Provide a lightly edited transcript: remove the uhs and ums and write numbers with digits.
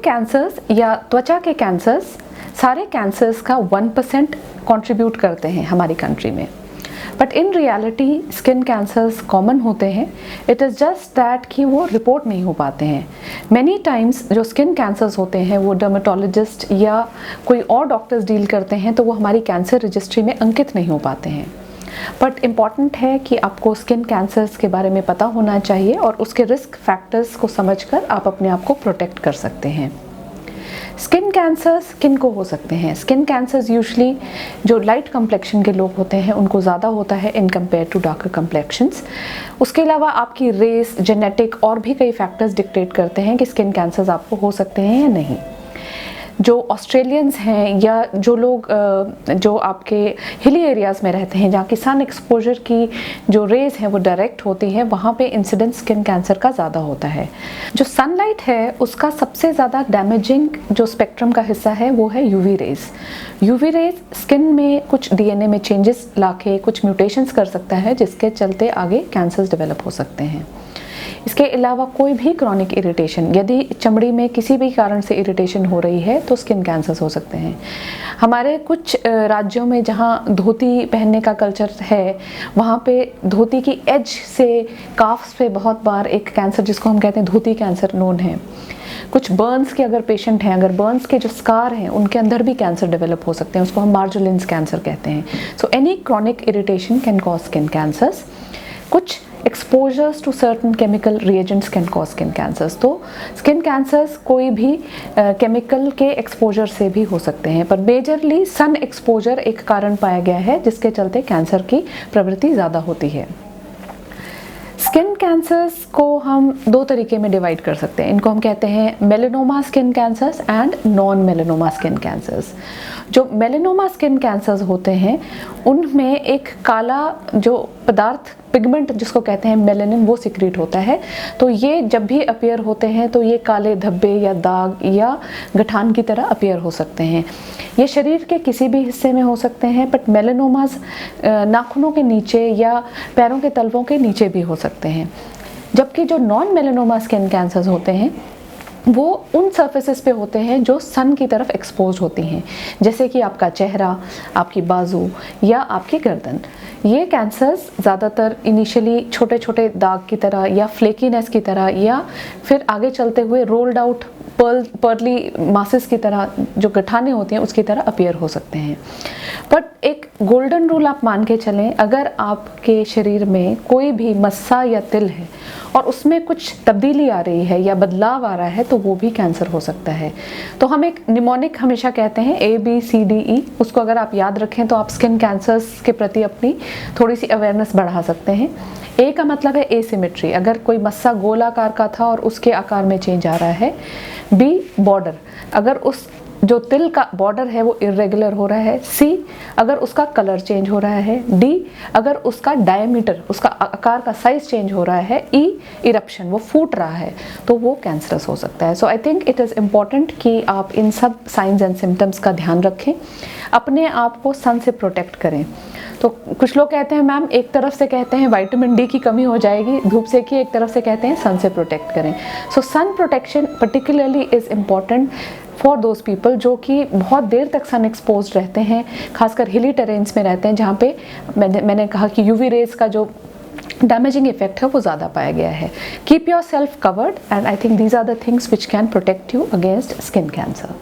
Cancers या त्वचा के कैंसर्स सारे कैंसर्स का 1% कंट्रीब्यूट करते हैं हमारी कंट्री में, but in reality skin cancers common होते हैं। इट इज़ जस्ट दैट कि वो रिपोर्ट नहीं हो पाते हैं। मैनी टाइम्स जो स्किन कैंसर्स होते हैं वो डर्मेटोलॉजिस्ट या कोई और डॉक्टर्स डील करते हैं, तो वो हमारी कैंसर रजिस्ट्री में अंकित नहीं हो पाते हैं। बट इम्पॉर्टेंट है कि आपको स्किन कैंसर्स के बारे में पता होना चाहिए और उसके रिस्क फैक्टर्स को समझकर आप अपने आप को प्रोटेक्ट कर सकते हैं। स्किन कैंसर्स किन को हो सकते हैं? स्किन कैंसर्स यूजुअली जो लाइट कम्प्लेक्शन के लोग होते हैं उनको ज़्यादा होता है इन कंपेयर टू डार्कर कम्प्लेक्शंस। उसके अलावा आपकी रेस, जेनेटिक और भी कई फैक्टर्स डिक्टेट करते हैं कि स्किन कैंसर्स आपको हो सकते हैं या नहीं। जो ऑस्ट्रेलियंस हैं या जो लोग जो आपके हिली एरियाज़ में रहते हैं जहाँ की सन एक्सपोजर की जो रेज़ हैं वो डायरेक्ट होती हैं, वहाँ पे इंसिडेंस स्किन कैंसर का ज़्यादा होता है। जो सनलाइट है उसका सबसे ज़्यादा डैमेजिंग जो स्पेक्ट्रम का हिस्सा है वो है UV rays. UV rays skin में कुछ डीएनए में चेंजेस लाके कुछ म्यूटेशंस कर सकता है, जिसके चलते आगे कैंसर्स डेवलप हो सकते हैं। इसके अलावा कोई भी क्रॉनिक इरिटेशन, यदि चमड़ी में किसी भी कारण से इरिटेशन हो रही है तो स्किन कैंसर्स हो सकते हैं। हमारे कुछ राज्यों में जहाँ धोती पहनने का कल्चर है, वहाँ पे धोती की एज से काफ्स पे बहुत बार एक कैंसर जिसको हम कहते हैं धोती कैंसर नोन है। कुछ बर्न्स के अगर पेशेंट हैं, अगर बर्न्स के जो स्कार हैं उनके अंदर भी कैंसर डेवलप हो सकते हैं, उसको हम मार्जुलिन्स कैंसर कहते हैं। So any chronic irritation can cause skin cancers. कुछ exposures to certain chemical reagents can cause skin cancers. तो स्किन कैंसर्स कोई भी केमिकल के एक्सपोजर से भी हो सकते हैं, पर मेजरली सन एक्सपोजर एक कारण पाया गया है जिसके चलते कैंसर की प्रवृत्ति ज़्यादा होती है। स्किन कैंसर्स को हम दो तरीके में डिवाइड कर सकते हैं। इनको हम कहते हैं melanoma skin cancers and non melanoma skin cancers. जो मेलेनोमा स्किन कैंसर्स होते हैं उनमें एक काला जो पदार्थ, पिगमेंट जिसको कहते हैं मेलेनिन, वो सिक्रीट होता है। तो ये जब भी अपीयर होते हैं तो ये काले धब्बे या दाग या गठान की तरह अपीयर हो सकते हैं। ये शरीर के किसी भी हिस्से में हो सकते हैं, बट मेलेनोमास नाखूनों के नीचे या पैरों के तलवों के नीचे भी हो सकते हैं। जबकि जो नॉन मेलेनोमा स्किन कैंसर्स होते हैं वो उन सर्फेसेस पे होते हैं जो सन की तरफ एक्सपोज होती हैं, जैसे कि आपका चेहरा, आपकी बाजू या आपकी गर्दन। ये कैंसर्स ज़्यादातर इनिशियली छोटे छोटे दाग की तरह या फ्लेकीनेस की तरह या फिर आगे चलते हुए रोल्ड आउट पर्ली मासेस की तरह जो गठाने होती हैं उसकी तरह अपीयर हो सकते हैं। बट एक गोल्डन रूल आप मान के चलें, अगर आपके शरीर में कोई भी मस्सा या तिल है और उसमें कुछ तब्दीली आ रही है या बदलाव आ रहा है तो वो भी कैंसर हो सकता है। तो हम एक निमोनिक हमेशा कहते हैं ABCDE, उसको अगर आप याद रखें तो आप स्किन कैंसर्स के प्रति अपनी थोड़ी सी अवेयरनेस बढ़ा सकते हैं। A का मतलब है एसिमेट्री, अगर कोई मस्सा गोल आकार का था और उसके आकार में चेंज आ रहा है। B बॉर्डर, अगर उस जो तिल का बॉर्डर है वो इरेगुलर हो रहा है। C अगर उसका कलर चेंज हो रहा है। D अगर उसका डायमीटर, उसका आकार का साइज चेंज हो रहा है। E इरप्शन, वो फूट रहा है, तो वो कैंसरस हो सकता है। So I think it is important कि आप इन सब साइंस एंड सिम्टम्स का ध्यान रखें, अपने आप को सन से प्रोटेक्ट करें। तो कुछ लोग कहते हैं मैम, एक तरफ से कहते हैं विटामिन D की कमी हो जाएगी धूप से की, एक तरफ से कहते हैं सन से प्रोटेक्ट करें। So sun protection particularly is important for those people जो कि बहुत देर तक सन एक्सपोज रहते हैं, खासकर हिली टेरेन्स में रहते हैं जहाँ पे मैंने कहा कि यूवी रेज का जो डैमेजिंग इफेक्ट है वो ज़्यादा पाया गया है। Keep yourself covered and I think these are the things which can protect you against skin cancer.